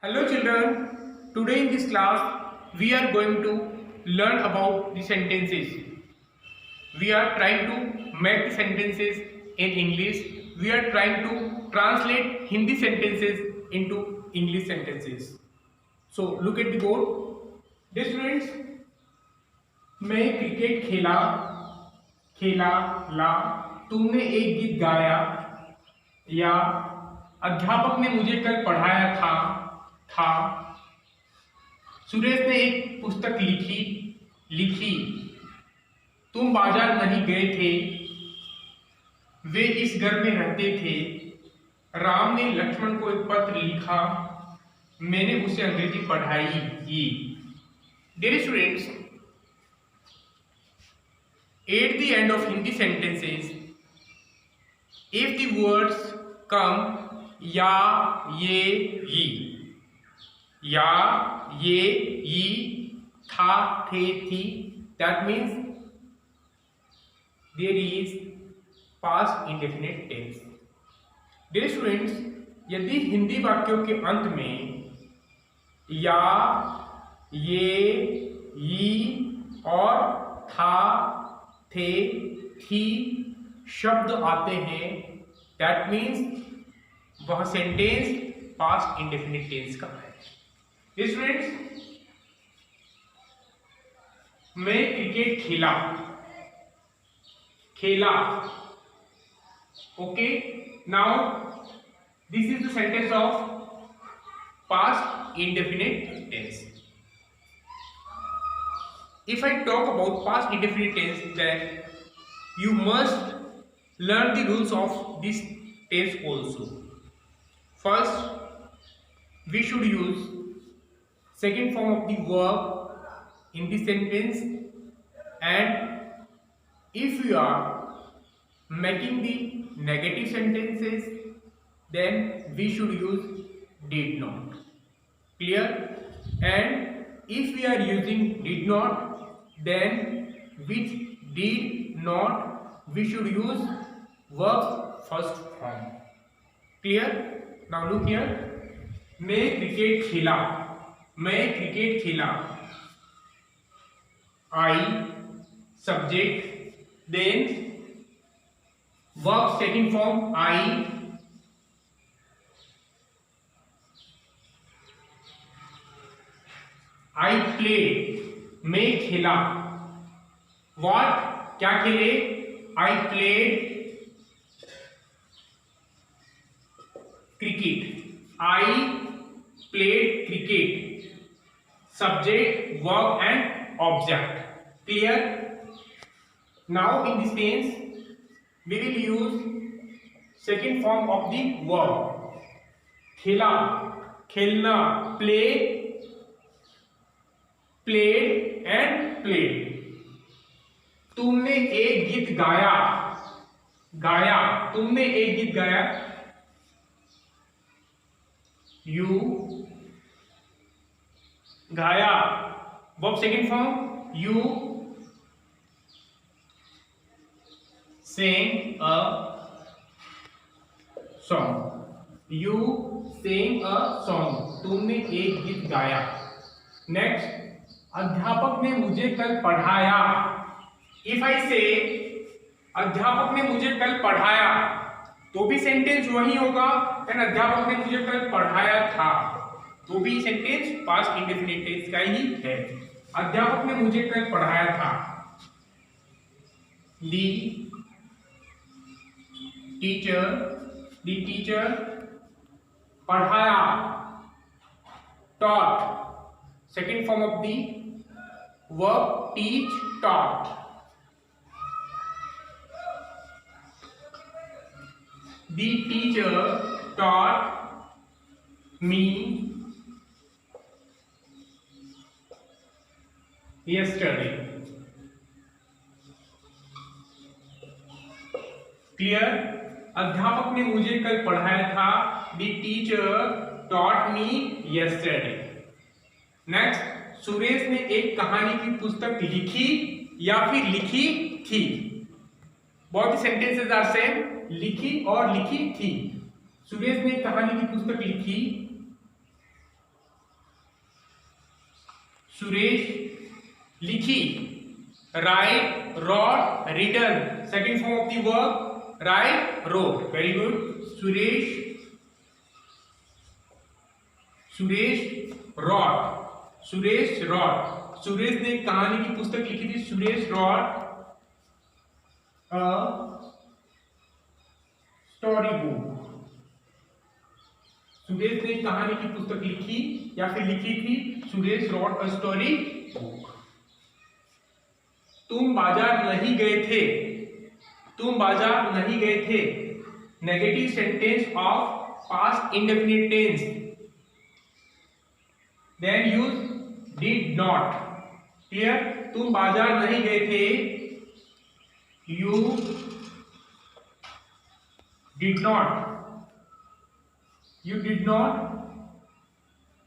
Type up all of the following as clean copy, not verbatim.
Hello children, today in this class we are going to learn about the sentences. We are trying to make the sentences in English. We are trying to translate Hindi sentences into English sentences. So look at the board. Dear students, मैं cricket खेला खेला ला तुमने एक गीत गाया या अध्यापक ने मुझे कल पढ़ाया था सुरेश ने एक पुस्तक लिखी लिखी तुम बाजार नहीं गए थे वे इस घर में रहते थे राम ने लक्ष्मण को एक पत्र लिखा मैंने उसे अंग्रेजी पढ़ाई की dear students at the end of Hindi sentences if the words come या ये था थे थी that means there is past indefinite tense. Dear students, यदि हिंदी वाक्यों के अंत में या ये और था थे थी शब्द आते हैं दैट मीन्स वह सेंटेंस पास्ट इंडेफिनिट टेंस का है. स्टूडेंट्स, मैं क्रिकेट खेला okay. Now this is the sentence of past indefinite tense. If I talk about past indefinite tense, then you must learn the rules of this tense also. First, we should use second form of the verb in the sentence, and if you are making the negative sentences, then we should use did not. Clear? And if we are using did not, then with did not we should use verb first form. Clear? Now look here. मैं cricket खेला I subject, then verb second form I played. मैं खेला what क्या खेले I played cricket subject verb and object. Clear? Now in this tense we will use second form of the verb. खेला खेलना played and played. तुमने एक गीत गाया तुमने एक गीत गाया you गाया verb second form you sang a song तुमने एक गीत गाया. नेक्स्ट, अध्यापक ने मुझे कल पढ़ाया. इफ आई से अध्यापक ने मुझे कल पढ़ाया तो भी सेंटेंस वही होगा. एंड अध्यापक ने मुझे कल पढ़ाया था तो भी सेंटेंस पास्ट इंडेफिनिट टेंस का ही है. अध्यापक ने मुझे कल पढ़ाया था. दी टीचर पढ़ाया taught second form of the verb teach taught. The teacher taught me yesterday. Clear? अध्यापक ने मुझे कल पढ़ाया था. The teacher taught me yesterday. Next, Suresh ने एक कहानी की पुस्तक लिखी या फिर लिखी थी. बहुत सेंटेंसेस आर सेम, लिखी और लिखी थी. सुरेश ने कहानी की पुस्तक लिखी सुरेश लिखी, write, wrote, written, second form of the verb write, wrote, very good. Suresh wrote, Suresh wrote, Suresh ने कहानी की पुस्तक लिखी थी, Suresh wrote a story book, Suresh ने कहानी की पुस्तक लिखी या फिर लिखी थी, Suresh wrote a story book. तुम बाजार नहीं गए थे, तुम बाजार नहीं गए थे, negative sentence of past indefinite tense, then use did not. Clear? तुम बाजार नहीं गए थे, you did not, you did not,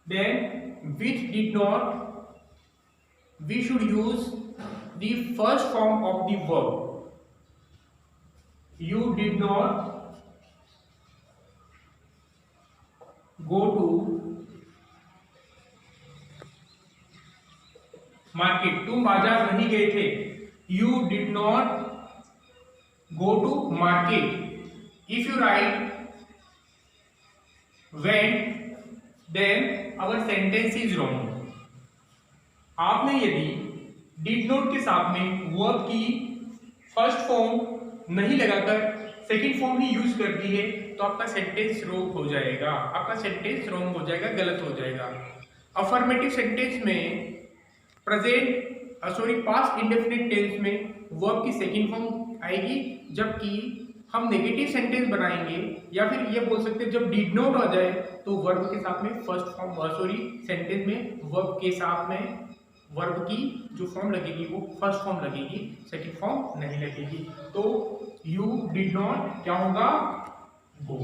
then which did not, we should use the first form of the verb, you did not go to market, तुम बाजार नहीं गए थे, you did not go to market। if you write went, then our sentence is wrong। आपने यदि did not के साथ में verb की फर्स्ट फॉर्म नहीं लगाकर सेकंड फॉर्म ही यूज कर दी है तो आपका सेंटेंस रॉन्ग हो जाएगा, आपका सेंटेंस रॉन्ग हो जाएगा, गलत हो जाएगा। अफर्मेटिव सेंटेंस में पास्ट इंडेफिनिट टेंस में वर्ब की सेकंड फॉर्म आएगी, जबकि हम नेगेटिव सेंटेंस बनाएंगे या फिर ये बोल सकते हैं जब डिड नॉट आ जाए तो वर्ब के साथ में फर्स्ट फॉर्म सेंटेंस में वर्ब के साथ में वर्ब की जो फॉर्म लगेगी वो फर्स्ट फॉर्म लगेगी, सेकंड फॉर्म नहीं लगेगी। तो यू डिड नॉट क्या होगा, go,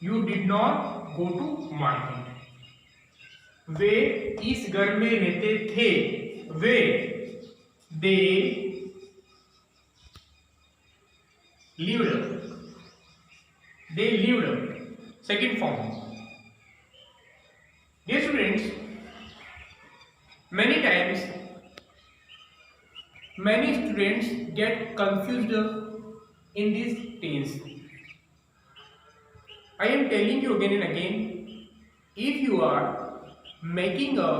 you did not go to market. वे इस घर में रहते थे, वे दे lived, they lived, second form। Dear students, many times many students get confused in this tense। I am telling you again and again, if you are making a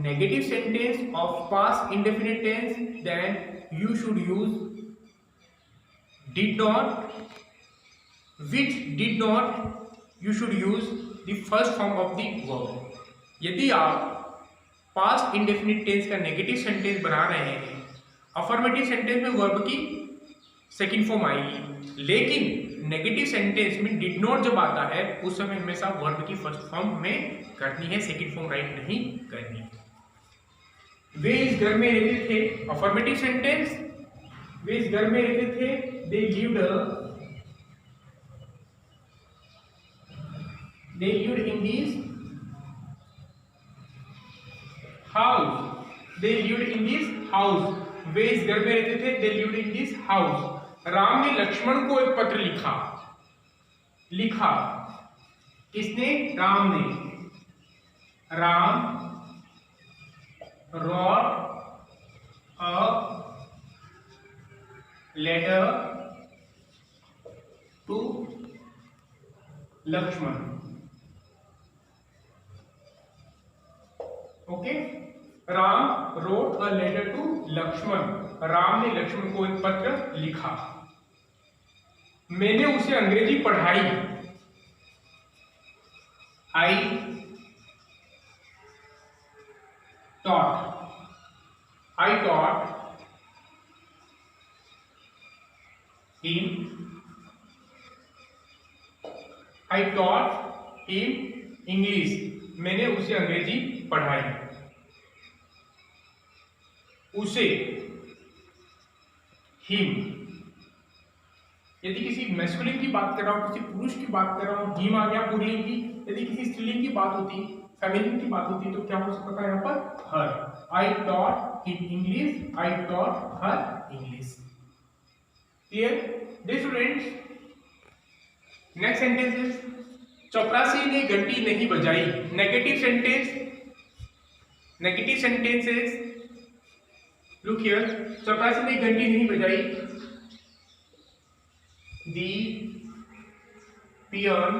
negative sentence of past indefinite tense, then you should use did not, which did not, you should use the first form of the verb। यदि आप past indefinite tense का negative sentence बना रहे हैं, affirmative sentence में verb की second form आएगी, लेकिन नेगेटिव सेंटेंस में डिड नॉट जब आता है उस समय हमेशा वर्ब की फर्स्ट फॉर्म में करनी है, सेकंड फॉर्म राइट नहीं करनी। वे इस घर में रहते थे, अफर्मेटिव सेंटेंस, वे इस घर में रहते थे, they lived in this house, they lived in this house, वे इस घर में रहते थे, they lived in this house। Ram ने लक्ष्मण को एक पत्र लिखा, किसने, राम ने, Ram wrote a letter to Lakshman. Okay, Ram wrote a letter to Lakshman, Ram ने लक्ष्मण को एक पत्र लिखा। मैंने उसे अंग्रेजी पढ़ाई, I taught him English, मैंने उसे अंग्रेजी पढ़ाई। उसे, हिम, यदि किसी मैस्कुलिन की बात कर रहा हूं, किसी पुरुष की बात कर रहा हूं, हिम आ गया पुल्लिंग की। यदि किसी स्त्रीलिंग की बात होती, फेमिनिन की बात होती तो क्या हो सकता है यहाँ पर, her. I taught him English, I taught her English. Clear? Dear students, next sentence is चपरासी ने घंटी नहीं बजाई। Negative sentence negative sentences, look here, चपरासी ने घंटी नहीं बजाई, दी पियन,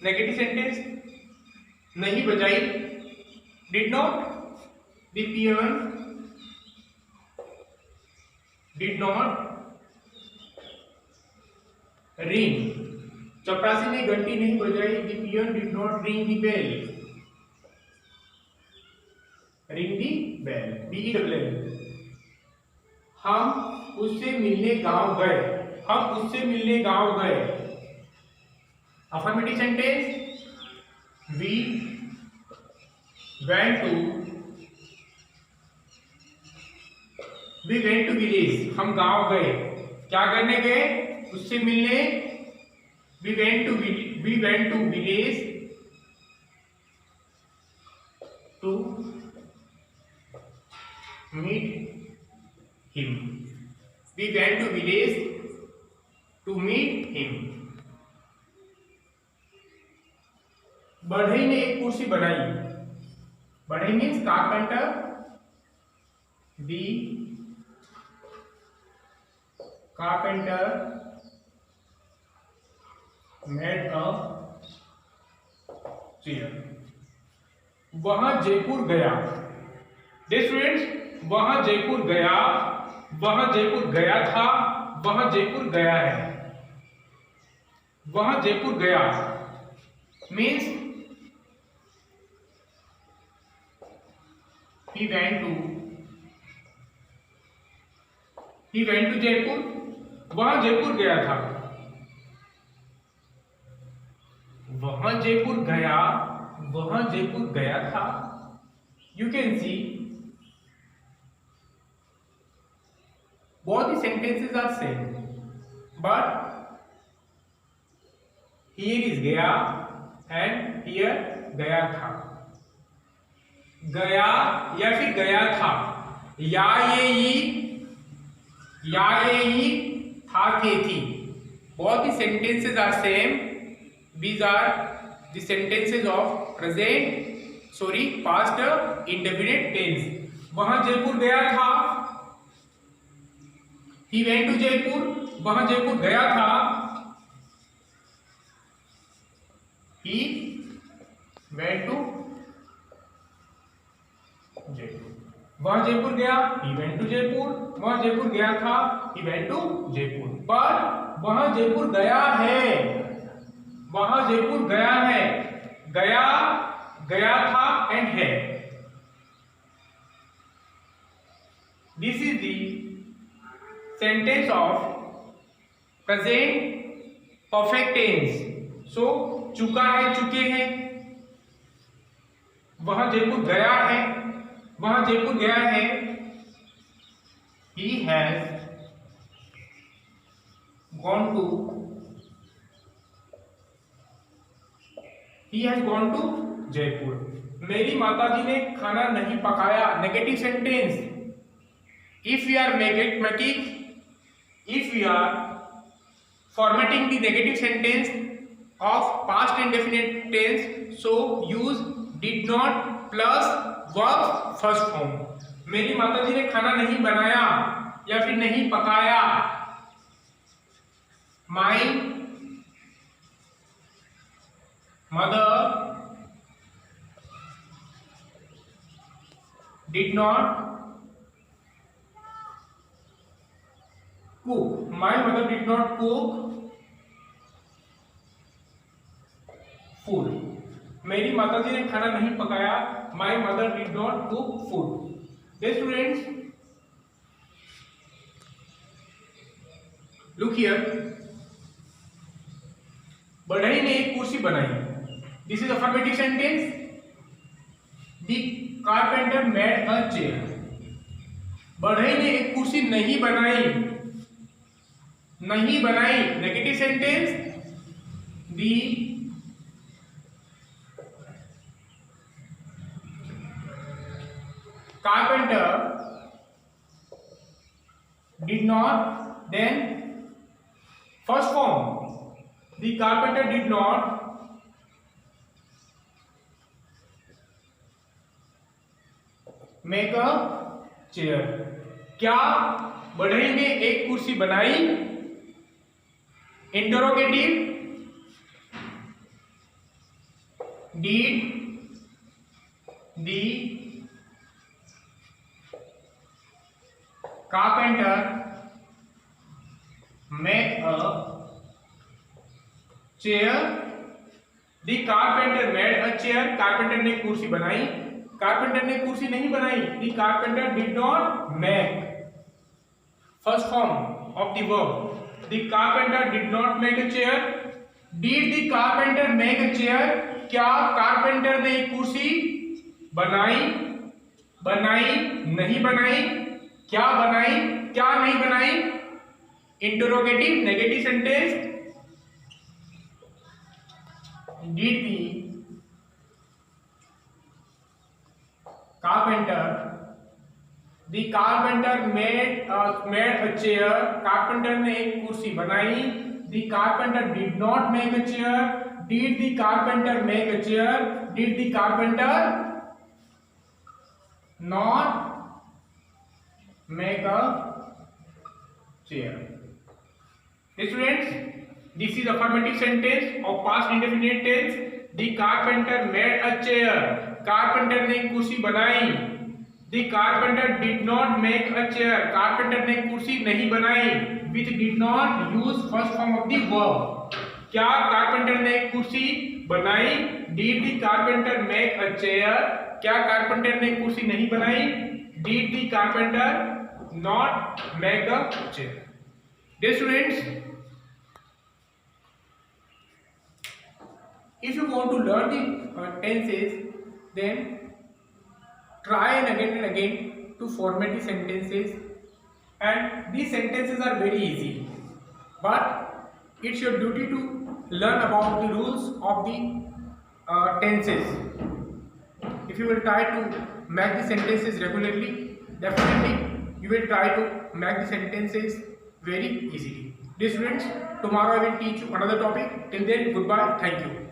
नेगेटिव सेंटेंस नहीं बजाई, did not, the peon did not ring, चपरासी ने घंटी नहीं बजाई, the peon did not ring the bell, ring the bell, BELL। हम उससे मिलने गांव गए, हम उससे मिलने गांव गए, affirmative sentence, we went to village, हम गांव गए, क्या करने गए, उससे मिलने, we went to village to meet him, we went to village to meet him। बढ़ई ने एक कुर्सी बनाई, बढ़ई means carpenter, the carpenter made a chair, वहां जयपुर गया, स्टूडेंट्स, वहां जयपुर गया, वहां जयपुर गया था, वहां जयपुर गया है, वहां जयपुर गया means he went to Jaipur, वहां जयपुर गया था, वहां जयपुर गया, वहां जयपुर गया था, you can see both the sentences are same, but here is गया and here गया था, गया या फिर गया था, या ये था, थे, थी, both the sentences are same, these are the sentences of past indefinite tense। वहां जयपुर गया था, he went to जयपुर, वहां जयपुर गया था, he went to जयपुर, वहां जयपुर गया, he went to जयपुर, वहां जयपुर गया था, he went to जयपुर, पर वहां जयपुर गया है, वहां जयपुर गया है, गया, गया था एंड है, this is the sentence of present perfect tense, so चुका है, चुके हैं, वहां जयपुर गया है, वहां जयपुर गया है, he has gone to Jaipur, मेरी माताजी ने खाना नहीं पकाया, negative sentence, if we are formatting the negative sentence of past indefinite tense, so use did not plus verb first form। मेरी माताजी ने खाना नहीं बनाया या फिर नहीं पकाया, my mother did not cook, my mother did not cook food, मेरी माताजी ने खाना नहीं पकाया, my mother did not cook food। Dear students, look here, बढ़ई ने एक कुर्सी बनाई, this is affirmative sentence, the carpenter made a chair, बढ़ई ने एक कुर्सी नहीं बनाई, नहीं बनाई, negative sentence, the carpenter did not, then first form, the carpenter did not make a chair. क्या बढ़ई ने एक कुर्सी बनाई? Interrogative. Did the carpenter make a chair? The carpenter made a chair. Carpenter ने कुर्सी बनाई? कारपेंटर ने कुर्सी नहीं बनाई। The carpenter did not make. First form of the verb, the carpenter did not make a chair. Did the carpenter make a chair? क्या carpenter ने कुर्सी बनाई? बनाई नहीं बनाई? क्या बनाई क्या नहीं बनाई? Interrogative negative sentence. Did the carpenter made a chair? Carpenter ने एक कुर्सी बनाई। The carpenter did not make a chair. Did the carpenter make a chair? Did the carpenter not make a chair? Students, this is affirmative sentence of past indefinite tense. The carpenter made a chair. Carpenter ने कुर्सी बनाई। The carpenter did not make a chair. Carpenter ने कुर्सी नहीं बनाई। Which did not use first form of the verb. क्या carpenter ने कुर्सी बनाई? Did the carpenter make a chair? क्या कारपेंटर ने कुर्सी नहीं बनाई? Did the carpenter not make a chair? Dear students, if you want to learn the tenses, then try and again to format the sentences, and these sentences are very easy, but it's your duty to learn about the rules of the tenses. If you will try to make the sentences regularly, definitely you will try to make the sentences very easily. Dear students, tomorrow I will teach you another topic. Till then, goodbye. Thank you.